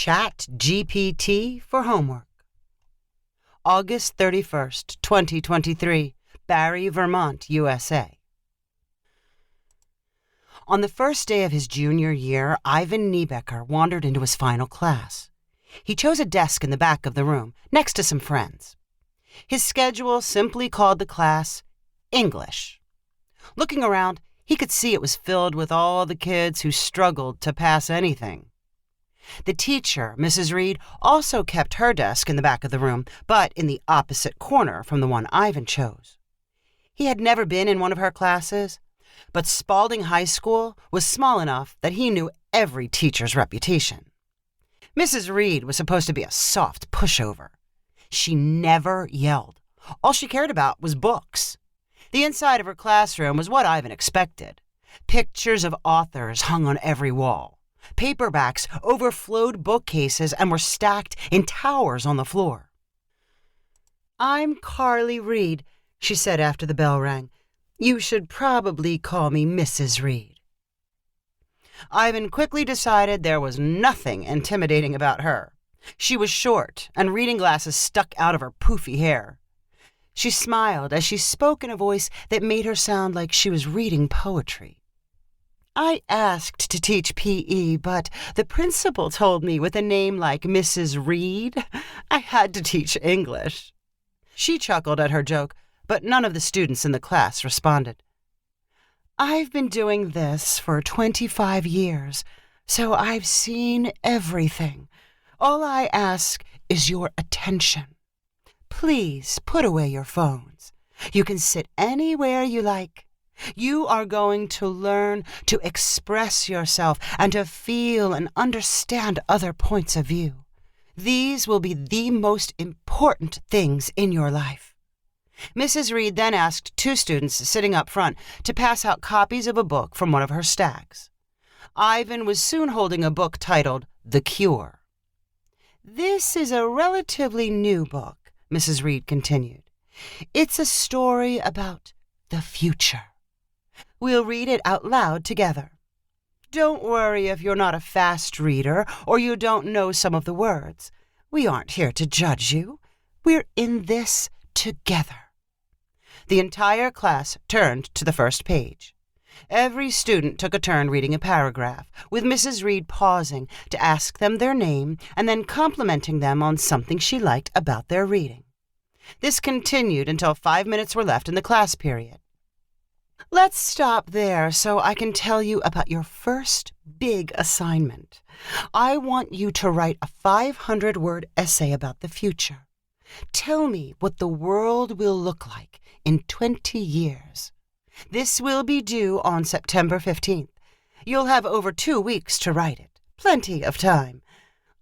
ChatGPT for homework. August 31st, 2023, Barry, Vermont, USA. On the first day of his junior year, Ivan Niebecker wandered into his final class. He chose a desk in the back of the room, next to some friends. His schedule simply called the class English. Looking around, he could see it was filled with all the kids who struggled to pass anything. The teacher, Mrs. Reed, also kept her desk in the back of the room, but in the opposite corner from the one Ivan chose. He had never been in one of her classes, but Spalding High School was small enough that he knew every teacher's reputation. Mrs. Reed was supposed to be a soft pushover. She never yelled. All she cared about was books. The inside of her classroom was what Ivan expected. Pictures of authors hung on every wall. Paperbacks overflowed bookcases and were stacked in towers on the floor. "I'm Carly Reed," she said after the bell rang. "You should probably call me Mrs. Reed." Ivan quickly decided there was nothing intimidating about her. She was short, and reading glasses stuck out of her poofy hair. She smiled as she spoke in a voice that made her sound like she was reading poetry. "I asked to teach PE, but the principal told me with a name like Mrs. Reed, I had to teach English." She chuckled at her joke, but none of the students in the class responded. "I've been doing this for 25 years, so I've seen everything. All I ask is your attention. Please put away your phones. You can sit anywhere you like. You are going to learn to express yourself and to feel and understand other points of view. These will be the most important things in your life." Mrs. Reed then asked two students sitting up front to pass out copies of a book from one of her stacks. Ivan was soon holding a book titled The Cure. "This is a relatively new book," Mrs. Reed continued. "It's a story about the future. We'll read it out loud together. Don't worry if you're not a fast reader or you don't know some of the words. We aren't here to judge you. We're in this together." The entire class turned to the first page. Every student took a turn reading a paragraph, with Mrs. Reed pausing to ask them their name and then complimenting them on something she liked about their reading. This continued until 5 minutes were left in the class period. "Let's stop there so I can tell you about your first big assignment. I want you to write a 500-word essay about the future. Tell me what the world will look like in 20 years. This will be due on September 15th. You'll have over 2 weeks to write it. Plenty of time.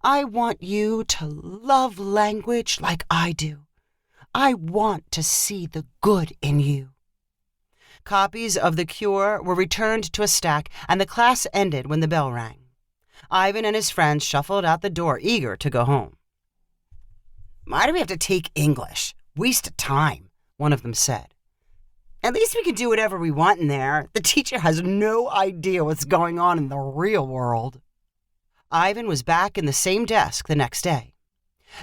I want you to love language like I do. I want to see the good in you." Copies of The Cure were returned to a stack, and the class ended when the bell rang. Ivan and his friends shuffled out the door, eager to go home. "Why do we have to take English? Waste of time," one of them said. "At least we can do whatever we want in there. The teacher has no idea what's going on in the real world." Ivan was back in the same desk the next day.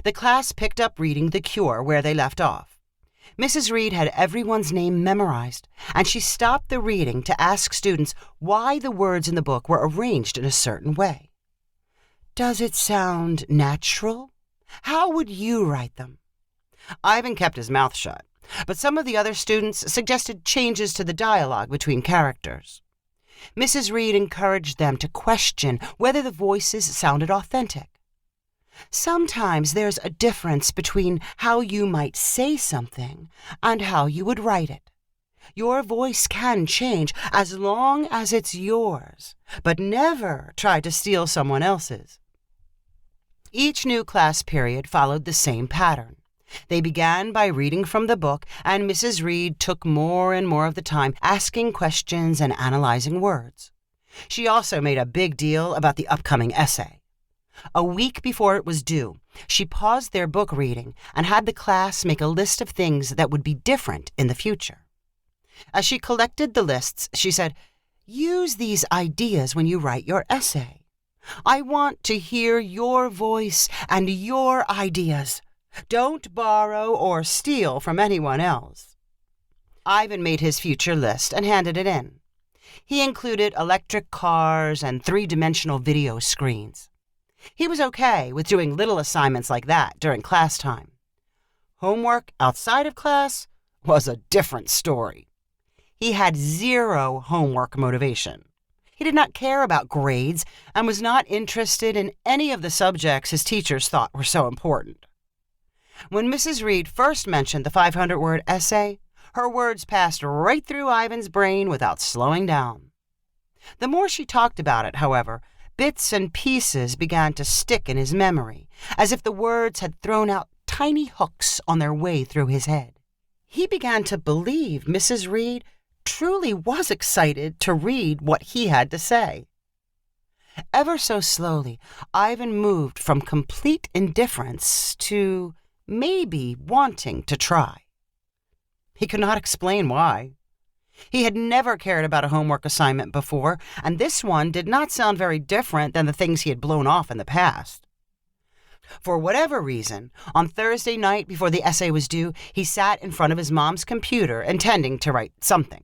The class picked up reading The Cure where they left off. Mrs. Reed had everyone's name memorized, and she stopped the reading to ask students why the words in the book were arranged in a certain way. "Does it sound natural? How would you write them?" Ivan kept his mouth shut, but some of the other students suggested changes to the dialogue between characters. Mrs. Reed encouraged them to question whether the voices sounded authentic. "Sometimes there's a difference between how you might say something and how you would write it. Your voice can change as long as it's yours, but never try to steal someone else's." Each new class period followed the same pattern. They began by reading from the book, and Mrs. Reed took more and more of the time asking questions and analyzing words. She also made a big deal about the upcoming essay. A week before it was due, she paused their book reading and had the class make a list of things that would be different in the future. As she collected the lists, she said, "Use these ideas when you write your essay. I want to hear your voice and your ideas. Don't borrow or steal from anyone else. Ivan made his future list and handed it in. He included electric cars and three-dimensional video screens. He was okay with doing little assignments like that during class time. Homework outside of class was a different story. He had zero homework motivation. He did not care about grades and was not interested in any of the subjects his teachers thought were so important. When Mrs. Reed first mentioned the 500-word essay, her words passed right through Ivan's brain without slowing down. The more she talked about it, however, bits and pieces began to stick in his memory, as if the words had thrown out tiny hooks on their way through his head. He began to believe Mrs. Reed truly was excited to read what he had to say. Ever so slowly, Ivan moved from complete indifference to maybe wanting to try. He could not explain why. He had never cared about a homework assignment before, and this one did not sound very different than the things he had blown off in the past. For whatever reason, on Thursday night before the essay was due, he sat in front of his mom's computer intending to write something.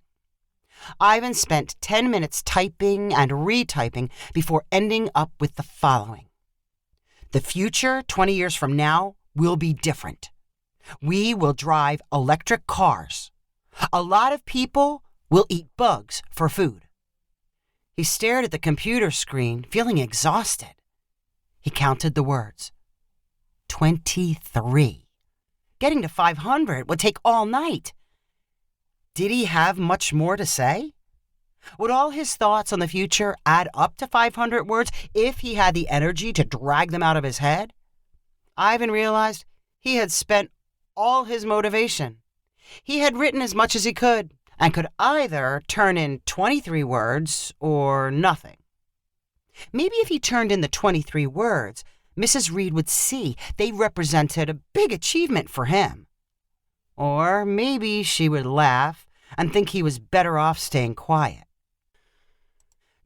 Ivan spent 10 minutes typing and retyping before ending up with the following. The future, 20 years from now, will be different. We will drive electric cars. A lot of people will eat bugs for food. He stared at the computer screen, feeling exhausted. He counted the words. 23. Getting to 500 would take all night. Did he have much more to say? Would all his thoughts on the future add up to 500 words if he had the energy to drag them out of his head? Ivan realized he had spent all his motivation. He had written as much as he could and could either turn in 23 words or nothing. Maybe if he turned in the 23 words, Mrs. Reed would see they represented a big achievement for him. Or maybe she would laugh and think he was better off staying quiet.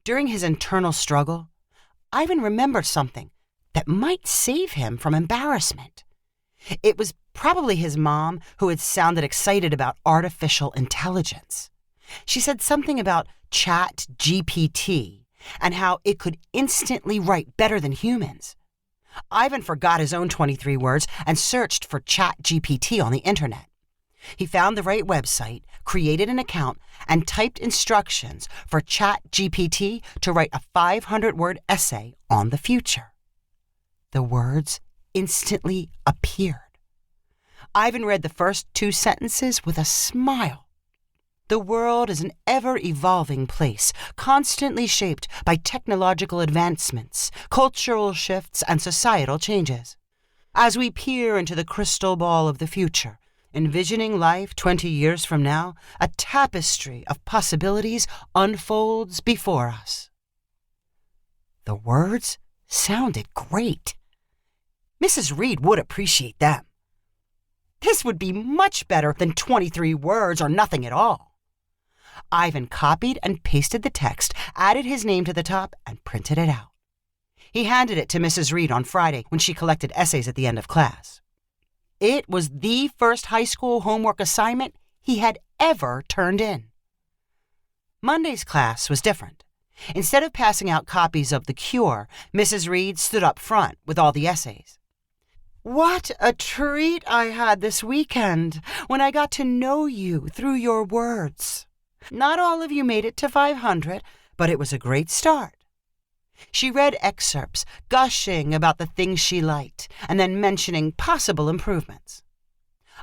During his internal struggle, Ivan remembered something that might save him from embarrassment. It was probably his mom who had sounded excited about artificial intelligence. She said something about ChatGPT and how it could instantly write better than humans. Ivan forgot his own 23 words and searched for ChatGPT on the internet. He found the right website, created an account, and typed instructions for ChatGPT to write a 500-word essay on the future. The words instantly appeared. Ivan read the first 2 sentences with a smile. The world is an ever-evolving place, constantly shaped by technological advancements, cultural shifts, and societal changes. As we peer into the crystal ball of the future, envisioning life 20 years from now, a tapestry of possibilities unfolds before us. The words sounded great. Mrs. Reed would appreciate them. This would be much better than 23 words or nothing at all. Ivan copied and pasted the text, added his name to the top, and printed it out. He handed it to Mrs. Reed on Friday when she collected essays at the end of class. It was the first high school homework assignment he had ever turned in. Monday's class was different. Instead of passing out copies of The Cure, Mrs. Reed stood up front with all the essays. What a treat I had this weekend when I got to know you through your words. Not all of you made it to 500, but it was a great start. She read excerpts, gushing about the things she liked, and then mentioning possible improvements.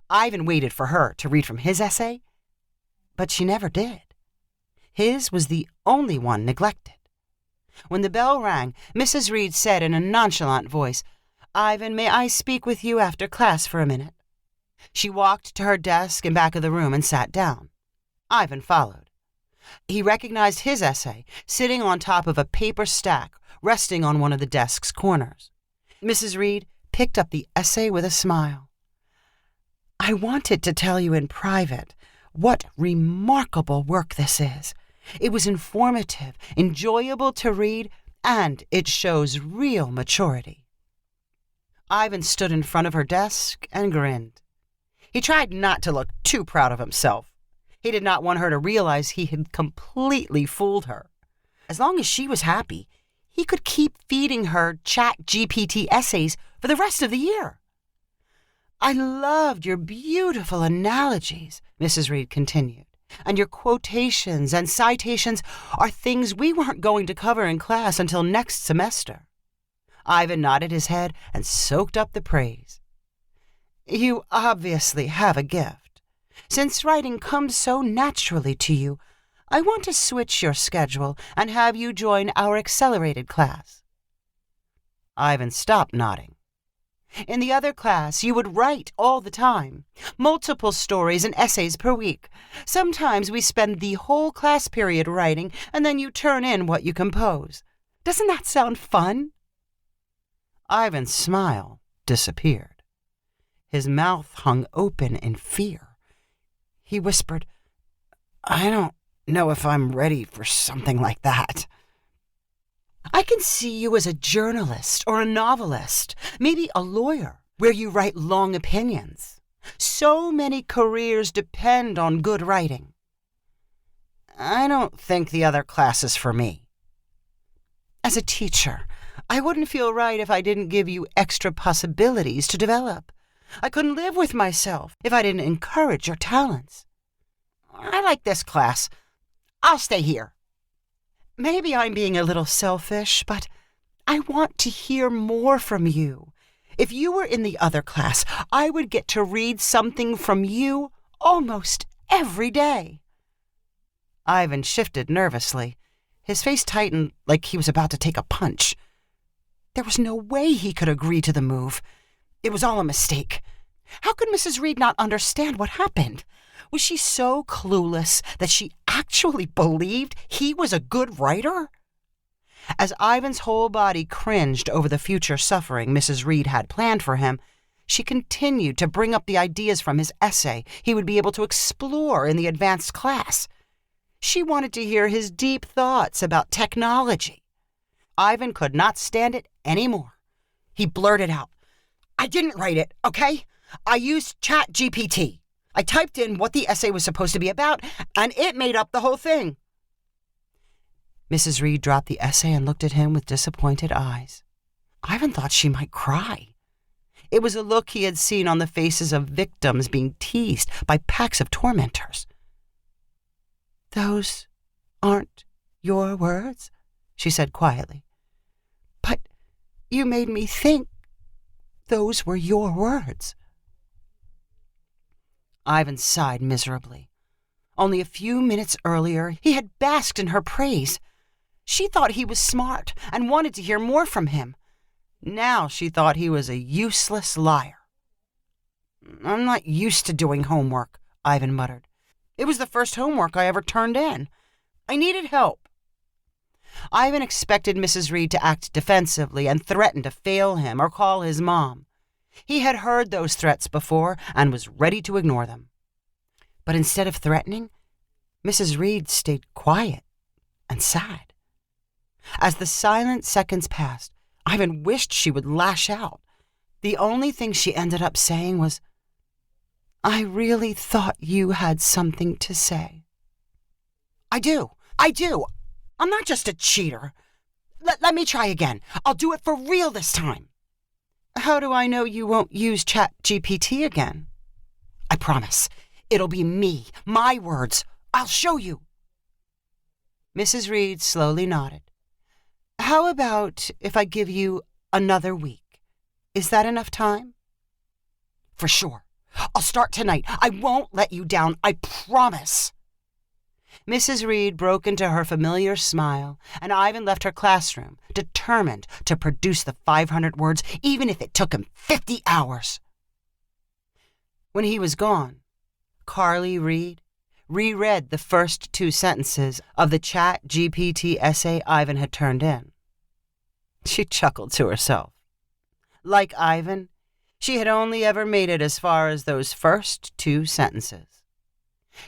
Ivan waited for her to read from his essay, but she never did. His was the only one neglected. When the bell rang, Mrs. Reed said in a nonchalant voice, "Ivan, may I speak with you after class for a minute?" She walked to her desk in back of the room and sat down. Ivan followed. He recognized his essay sitting on top of a paper stack resting on one of the desk's corners. Mrs. Reed picked up the essay with a smile. "I wanted to tell you in private what remarkable work this is. It was informative, enjoyable to read, and it shows real maturity. Ivan stood in front of her desk and grinned. He tried not to look too proud of himself. He did not want her to realize he had completely fooled her. As long as she was happy, he could keep feeding her ChatGPT essays for the rest of the year. "I loved your beautiful analogies," Mrs. Reed continued, "and your quotations and citations are things we weren't going to cover in class until next semester." Ivan nodded his head and soaked up the praise. "You obviously have a gift. Since writing comes so naturally to you, I want to switch your schedule and have you join our accelerated class." Ivan stopped nodding. "In the other class, you would write all the time, multiple stories and essays per week. Sometimes we spend the whole class period writing, and then you turn in what you compose. Doesn't that sound fun?" Ivan's smile disappeared. His mouth hung open in fear. He whispered, "I don't know if I'm ready for something like that." "I can see you as a journalist or a novelist, maybe a lawyer, where you write long opinions. So many careers depend on good writing." "I don't think the other class is for me." "As a teacher, I wouldn't feel right if I didn't give you extra possibilities to develop. I couldn't live with myself if I didn't encourage your talents." "I like this class. I'll stay here." "Maybe I'm being a little selfish, but I want to hear more from you. If you were in the other class, I would get to read something from you almost every day." Ivan shifted nervously. His face tightened like he was about to take a punch. There was no way he could agree to the move. It was all a mistake. How could Mrs. Reed not understand what happened? Was she so clueless that she actually believed he was a good writer? As Ivan's whole body cringed over the future suffering Mrs. Reed had planned for him, she continued to bring up the ideas from his essay he would be able to explore in the advanced class. She wanted to hear his deep thoughts about technology. Ivan could not stand it anymore. He blurted out, "I didn't write it, okay? I used ChatGPT. I typed in what the essay was supposed to be about, and it made up the whole thing." Mrs. Reed dropped the essay and looked at him with disappointed eyes. Ivan thought she might cry. It was a look he had seen on the faces of victims being teased by packs of tormentors. "Those aren't your words," she said quietly. "But you made me think those were your words." Ivan sighed miserably. Only a few minutes earlier, he had basked in her praise. She thought he was smart and wanted to hear more from him. Now she thought he was a useless liar. "I'm not used to doing homework," Ivan muttered. "It was the first homework I ever turned in. I needed help." Ivan expected Mrs. Reed to act defensively and threaten to fail him or call his mom. He had heard those threats before and was ready to ignore them. But instead of threatening, Mrs. Reed stayed quiet and sad. As the silent seconds passed, Ivan wished she would lash out. The only thing she ended up saying was, "I really thought you had something to say." I do. I'm not just a cheater. Let me try again. I'll do it for real this time." "How do I know you won't use ChatGPT again?" "I promise. It'll be me, my words. I'll show you." Mrs. Reed slowly nodded. "How about if I give you another week? Is that enough time?" "For sure. I'll start tonight. I won't let you down. I promise." Mrs. Reed broke into her familiar smile, and Ivan left her classroom, determined to produce the 500 words, even if it took him 50 hours. When he was gone, Carly Reed reread the first 2 sentences of the ChatGPT essay Ivan had turned in. She chuckled to herself. Like Ivan, she had only ever made it as far as those first 2 sentences.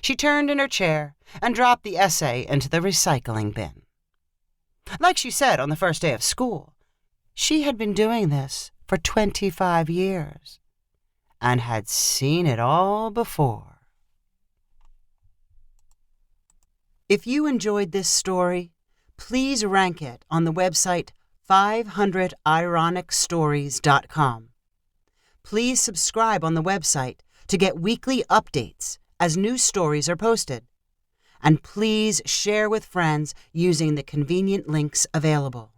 She turned in her chair and dropped the essay into the recycling bin. Like she said on the first day of school, she had been doing this for 25 years and had seen it all before. If you enjoyed this story, please rank it on the website 500ironicstories.com. Please subscribe on the website to get weekly updates as new stories are posted. And please share with friends using the convenient links available.